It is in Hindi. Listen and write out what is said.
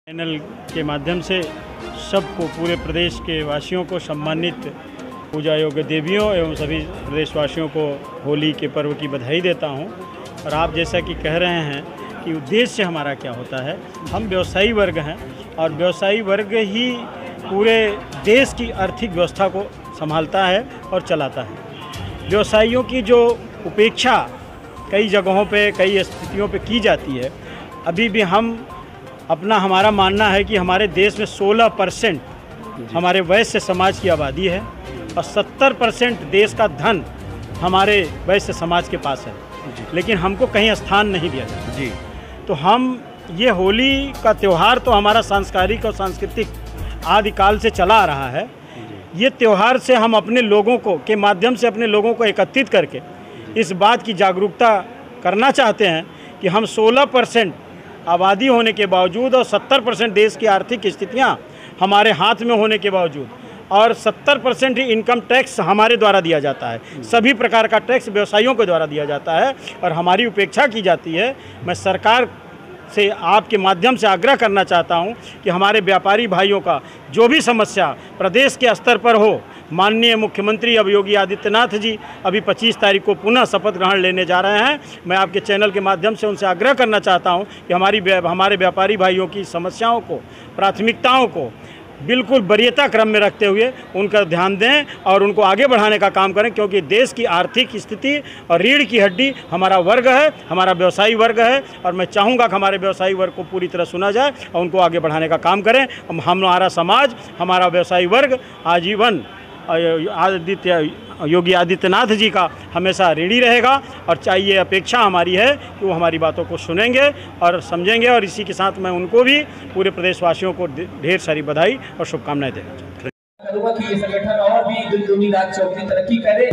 चैनल के माध्यम से सबको, पूरे प्रदेश के वासियों को, सम्मानित पूजा योग्य देवियों एवं सभी प्रदेशवासियों को होली के पर्व की बधाई देता हूं। और आप जैसा कि कह रहे हैं कि उद्देश्य हमारा क्या होता है, हम व्यवसायी वर्ग हैं और व्यवसायी वर्ग ही पूरे देश की आर्थिक व्यवस्था को संभालता है और चलाता है। व्यवसायियों की जो उपेक्षा कई जगहों पे, कई स्थितियों पे की जाती है, अभी भी हमारा मानना है कि हमारे देश में 16% हमारे वैश्य समाज की आबादी है और 70% देश का धन हमारे वैश्य समाज के पास है, लेकिन हमको कहीं स्थान नहीं दिया जाता जी। तो ये होली का त्यौहार तो हमारा सांस्कृतिक और सांस्कृतिक आदिकाल से चला आ रहा है। ये त्यौहार से हम अपने लोगों को के माध्यम से अपने लोगों को एकत्रित करके इस बात की जागरूकता करना चाहते हैं कि हम 16% आबादी होने के बावजूद और 70% देश की आर्थिक स्थितियां हमारे हाथ में होने के बावजूद और 70% ही इनकम टैक्स हमारे द्वारा दिया जाता है, सभी प्रकार का टैक्स व्यवसायियों के द्वारा दिया जाता है और हमारी उपेक्षा की जाती है। मैं सरकार से आपके माध्यम से आग्रह करना चाहता हूं कि हमारे व्यापारी भाइयों का जो भी समस्या प्रदेश के स्तर पर हो, माननीय मुख्यमंत्री अब योगी आदित्यनाथ जी अभी 25 तारीख को पुनः शपथ ग्रहण लेने जा रहे हैं। मैं आपके चैनल के माध्यम से उनसे आग्रह करना चाहता हूं कि हमारे व्यापारी भाइयों की समस्याओं को, प्राथमिकताओं को बिल्कुल वरीयता क्रम में रखते हुए उनका ध्यान दें और उनको आगे बढ़ाने का काम करें, क्योंकि देश की आर्थिक स्थिति और रीढ़ की हड्डी हमारा वर्ग है, हमारा व्यवसायी वर्ग है। और मैं चाहूँगा कि हमारे व्यवसायी वर्ग को पूरी तरह सुना जाए और उनको आगे बढ़ाने का काम करें। हमारा समाज, हमारा व्यवसायी वर्ग आजीवन योगी आदित्यनाथ जी का हमेशा ऋणी रहेगा और चाहिए अपेक्षा हमारी है कि वो हमारी बातों को सुनेंगे और समझेंगे। और इसी के साथ मैं उनको भी, पूरे प्रदेशवासियों को ढेर सारी बधाई और शुभकामनाएं देना चाहता हूँ। करूँगा कि ये संगठन और भी दुनिया चौथी तरक्की करे।